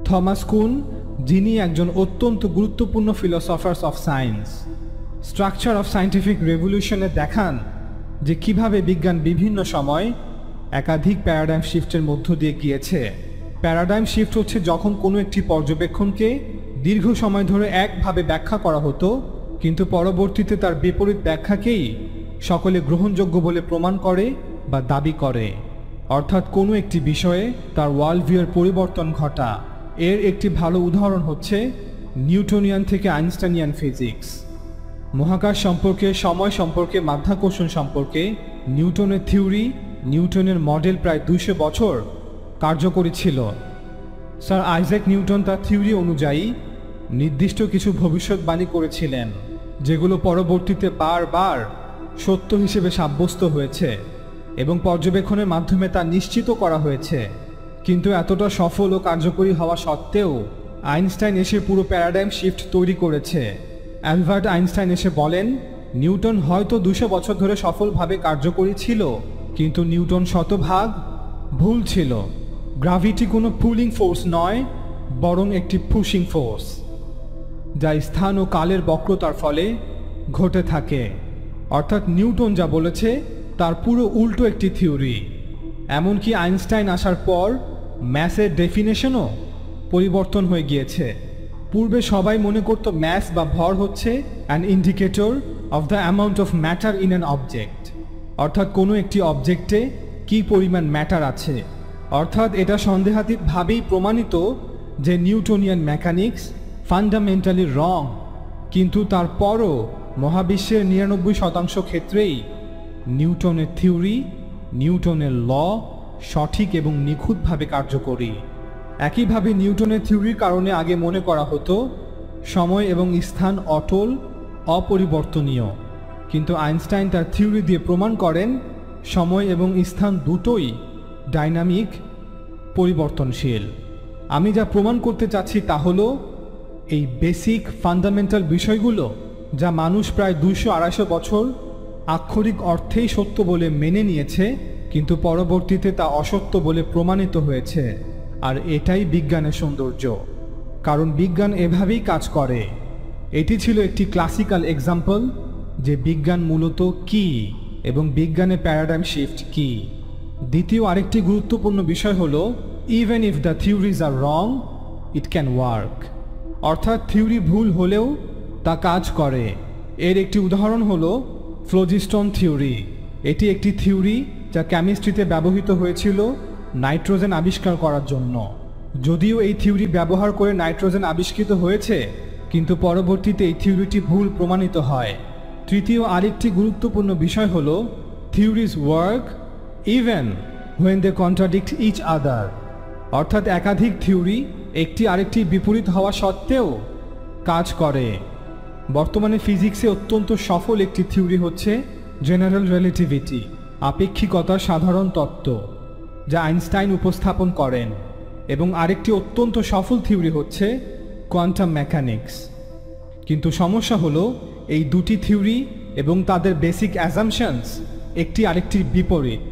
Thomas কুন, যিনি একজন অত্যন্ত গুরুত্বপূর্ণ philosophers of science. Structure of scientific রেভলিউশনে দেখান যে কিভাবে বিজ্ঞান বিভিন্ন সময় একাধিক প্যারাডাইম শিফটের মধ্য দিয়ে গিয়েছে। প্যারাডাইম শিফট হচ্ছে যখন কোনো একটি পর্যবেক্ষণকে দীর্ঘ সময় ধরে একভাবে ব্যাখ্যা করা হতো, কিন্তু পরবর্তীতে তার বিপরীত ব্যাখ্যাকেই সকলে গ্রহণযোগ্য বলে প্রমাণ করে বা দাবি করে, অর্থাৎ কোনো একটি বিষয়ে তার ওয়ার্ল্ড ভিউয়ের পরিবর্তন ঘটা। এর একটি ভালো উদাহরণ হচ্ছে নিউটনিয়ান থেকে আইনস্টাইনিয়ান ফিজিক্স। মহাকাশ সম্পর্কে, সময় সম্পর্কে, মাধ্যাকর্ষণ সম্পর্কে নিউটনের থিওরি, নিউটনের মডেল প্রায় 200 বছর কার্যকরী ছিল। স্যার আইজ্যাক নিউটন তার থিওরি অনুযায়ী নির্দিষ্ট কিছু ভবিষ্যৎবাণী করেছিলেন, যেগুলো পরবর্তীতে বারবার সত্য হিসেবে সাব্যস্ত হয়েছে এবং পর্যবেক্ষণের মাধ্যমে তা নিশ্চিত করা হয়েছে। কিন্তু এতটা সফল ও কার্যকরী হওয়া সত্ত্বেও আইনস্টাইন এসে পুরো প্যারাডাইম শিফট তৈরি করেছে। অ্যালবার্ট আইনস্টাইন এসে বলেন, নিউটন হয়তো 200 বছর ধরে সফলভাবে কার্যকরী ছিল, কিন্তু নিউটন শতভাগ ভুল ছিল। গ্র্যাভিটি কোনো পুলিং ফোর্স নয়, বরং একটি পুশিং ফোর্স, যা স্থান ও কালের বক্রতার ফলে ঘটে থাকে। অর্থাৎ নিউটন যা বলেছে তার পুরো উল্টো একটি থিওরি। এমনকি আইনস্টাইন আসার পর ম্যাসের ডেফিনেশনও পরিবর্তন হয়ে গিয়েছে। পূর্বে সবাই মনে করত ম্যাস বা ভর হচ্ছে an indicator of the amount of matter in an object, অর্থাৎ কোনো একটি অবজেক্টে কী পরিমাণ ম্যাটার আছে। অর্থাৎ এটা সন্দেহাতীতভাবেই প্রমাণিত যে নিউটনিয়ান মেকানিক্স ফান্ডামেন্টালি রং, কিন্তু তারপরও মহাবিশ্বের 99% ক্ষেত্রেই নিউটনের থিওরি, নিউটনের ল সঠিক এবং নিখুঁতভাবে কার্যকরী। একইভাবে নিউটনের থিওরির কারণে আগে মনে করা হতো সময় এবং স্থান অটল, অপরিবর্তনীয়, কিন্তু আইনস্টাইন তার থিওরি দিয়ে প্রমাণ করেন সময় এবং স্থান দুটোই ডাইনামিক, পরিবর্তনশীল। আমি যা প্রমাণ করতে চাচ্ছি তা হলো এই বেসিক ফান্ডামেন্টাল বিষয়গুলো যা মানুষ প্রায় 200-250 বছর আক্ষরিক অর্থেই সত্য বলে মেনে নিয়েছে, কিন্তু পরবর্তীতে তা অসত্য বলে প্রমাণিত হয়েছে। আর এটাই বিজ্ঞানের সৌন্দর্য, কারণ বিজ্ঞান এভাবেই কাজ করে। এটি ছিল একটি ক্লাসিক্যাল এক্সাম্পল যে বিজ্ঞান মূলত কি এবং বিজ্ঞানের প্যারাডাইম শিফট কি। দ্বিতীয় আরেকটি গুরুত্বপূর্ণ বিষয় হলো even if the theories are wrong, it can work. অর্থাৎ থিওরি ভুল হলেও তা কাজ করে। এর একটি উদাহরণ হলো ফ্লোজিস্টোন থিওরি। এটি একটি থিওরি যা কেমিস্ট্রিতে ব্যবহৃত হয়েছিল নাইট্রোজেন আবিষ্কার করার জন্য। যদিও এই থিওরি ব্যবহার করে নাইট্রোজেন আবিষ্কৃত হয়েছে, কিন্তু পরবর্তীতে এই থিওরিটি ভুল প্রমাণিত হয়। তৃতীয় আরেকটি গুরুত্বপূর্ণ বিষয় হলো theories work even when they contradict each other. অর্থাৎ একাধিক থিওরি একটি আরেকটি বিপরীত হওয়া সত্ত্বেও কাজ করে। বর্তমানে ফিজিক্সে অত্যন্ত সফল একটি থিওরি হচ্ছে জেনারেল রিলেটিভিটি, আপেক্ষিকতার সাধারণ তত্ত্ব, যা আইনস্টাইন উপস্থাপন করেন। এবং আরেকটি অত্যন্ত সফল থিওরি হচ্ছে কোয়ান্টাম মেকানিক্স। কিন্তু সমস্যা হলো এই দুটি থিওরি এবং তাদের বেসিক অ্যাজাম্পশনস একটি আরেকটির বিপরীত।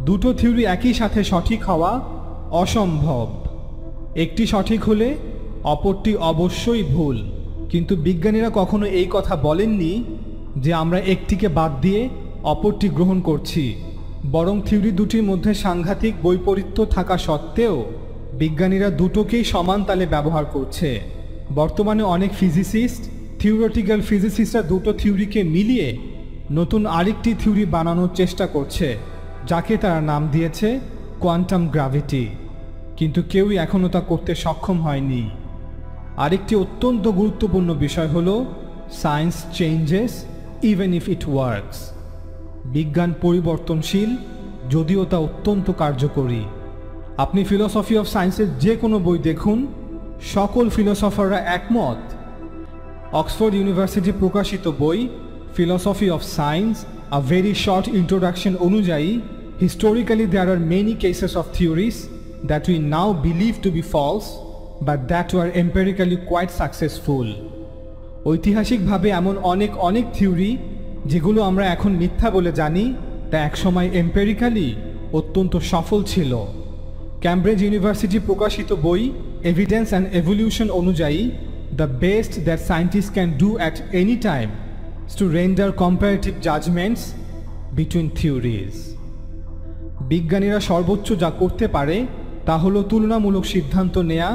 দুটো থিওরি একই সাথে সঠিক হওয়া অসম্ভব। একটি সঠিক হলে অপরটি অবশ্যই ভুল। কিন্তু বিজ্ঞানীরা কখনো এই কথা বলেননি যে আমরা একটিকে বাদ দিয়ে অপরটি গ্রহণ করছি, বরং থিওরি দুটির মধ্যে সাংঘাতিক বৈপরীত্য থাকা সত্ত্বেও বিজ্ঞানীরা দুটোকেই সমান তালে ব্যবহার করছে। বর্তমানে অনেক ফিজিসিস্ট, থিওরিটিক্যাল ফিজিসিস্টরা দুটো থিওরিকে মিলিয়ে নতুন আরেকটি থিওরি বানানোর চেষ্টা করছে, যাকে তারা নাম দিয়েছে কোয়ান্টাম গ্র্যাভিটি, কিন্তু কেউই এখনও তা করতে সক্ষম হয়নি। আরেকটি অত্যন্ত গুরুত্বপূর্ণ বিষয় হলো science changes even if it works. বিজ্ঞান পরিবর্তনশীল, যদিও তা অত্যন্ত কার্যকরী। আপনি ফিলসফি অফ সায়েন্সের যে কোনো বই দেখুন, সকল ফিলোসফাররা একমত। অক্সফোর্ড ইউনিভার্সিটি প্রকাশিত বই philosophy of science a very short introduction অনুযায়ী, historically there are many cases of theories that we now believe to be false but that were empirically quite successful. ঐতিহাসিকভাবে এমন অনেক থিওরি যেগুলো আমরা এখন মিথ্যা বলে জানি, তা একসময় এম্পেরিক্যালি অত্যন্ত সফল ছিল। ক্যামব্রিজ ইউনিভার্সিটি প্রকাশিত বই এভিডেন্স অ্যান্ড এভলিউশন অনুযায়ী the best that scientist can do at any time to render comparative judgements between theories. বিজ্ঞানীরা সর্বোচ্চ যা করতে পারে তা হলো তুলনামূলক সিদ্ধান্ত নেয়া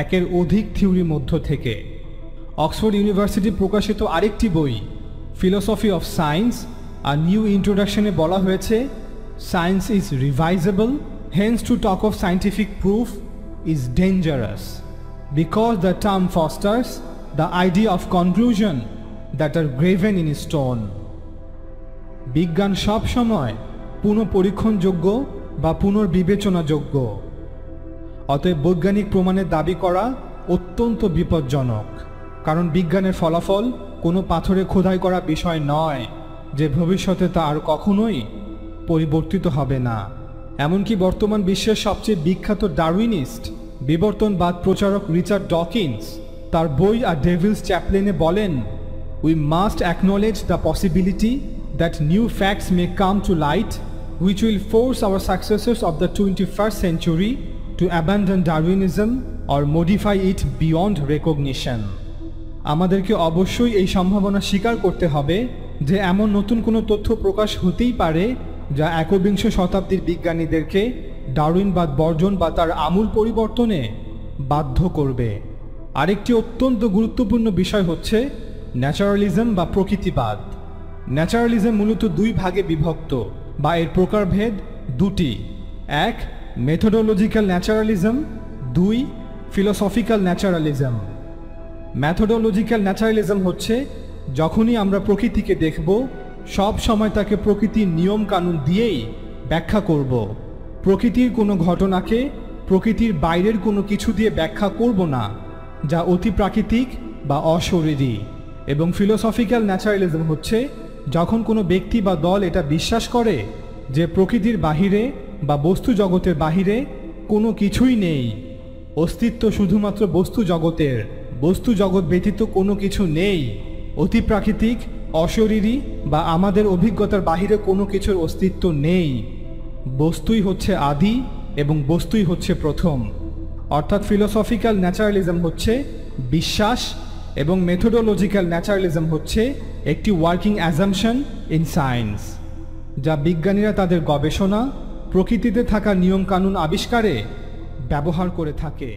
একের অধিক থিওরির মধ্য থেকে। অক্সফোর্ড ইউনিভার্সিটি প্রকাশিত আরেকটি বই ফিলোসফি অফ সায়েন্স আর নিউ ইন্ট্রোডাকশনে বলা হয়েছে, science is revisable, hence to talk of scientific proof is dangerous because the term fosters the idea of conclusion that are graven in stone. বিজ্ঞান সবসময় পুনঃপরীক্ষণযোগ্য বা পুনর্বিবেচনাযোগ্য, অতএব বৈজ্ঞানিক প্রমাণের দাবি করা অত্যন্ত বিপজ্জনক, কারণ বিজ্ঞানের ফলাফল কোনো পাথরে খোদাই করা বিষয় নয় যে ভবিষ্যতে তা আর কখনোই পরিবর্তিত হবে না। এমনকি বর্তমান বিশ্বের সবচেয়ে বিখ্যাত ডারউইনিস্ট বিবর্তনবাদ প্রচারক রিচার্ড ডকিন্স তার বই আ ডেভিলস চ্যাপলেনে বলেন, we must acknowledge the possibility that new facts may come to light which will force our successors of the 21st century to abandon Darwinism or modify it beyond recognition. আমাদেরকে অবশ্যই এই সম্ভাবনা স্বীকার করতে হবে যে এমন নতুন কোনো তথ্য প্রকাশ হতেই পারে যা একবিংশ শতাব্দীর বিজ্ঞানীদেরকে ডারউইনবাদ বর্জন বা তার আমূল পরিবর্তনে বাধ্য করবে। আরেকটি অত্যন্ত গুরুত্বপূর্ণ বিষয় হচ্ছে ন্যাচারালিজম বা প্রকৃতিবাদ। ন্যাচারালিজম মূলত দুই ভাগে বিভক্ত বা এর প্রকারভেদ দুটি, এক মেথোডোলজিক্যাল ন্যাচারালিজম, দুই ফিলোসফিক্যাল ন্যাচারালিজম। ম্যাথোডোলজিক্যাল ন্যাচারালিজম হচ্ছে যখনই আমরা প্রকৃতিকে দেখব সব সময় তাকে প্রকৃতির নিয়ম কানুন দিয়েই ব্যাখ্যা করব, প্রকৃতির কোনো ঘটনাকে প্রকৃতির বাইরের কোনো কিছু দিয়ে ব্যাখ্যা করব না যা অতি প্রাকৃতিক বা অশরীরী। এবং ফিলোসফিক্যাল ন্যাচারালিজম হচ্ছে যখন কোনো ব্যক্তি বা দল এটা বিশ্বাস করে যে প্রকৃতির বাহিরে বা বস্তু জগতের বাহিরে কোনো কিছুই নেই, অস্তিত্ব শুধুমাত্র বস্তু জগতের, বস্তু জগৎ ব্যতীত কোনো কিছু নেই, অতি প্রাকৃতিক, অশরীরী বা আমাদের অভিজ্ঞতার বাহিরে কোনো কিছুর অস্তিত্ব নেই, বস্তুই হচ্ছে আদি এবং বস্তুই হচ্ছে প্রথম। অর্থাৎ ফিলোসফিক্যাল ন্যাচারালিজম হচ্ছে বিশ্বাস এবং মেথোডোলজিক্যাল ন্যাচারালিজম হচ্ছে একটি ওয়ার্কিং অ্যাজাম্পশন ইন সায়েন্স, যা বিজ্ঞানীরা তাদের গবেষণা প্রকৃতিতে থাকা নিয়মকানুন আবিষ্কারে ব্যবহার করে থাকে।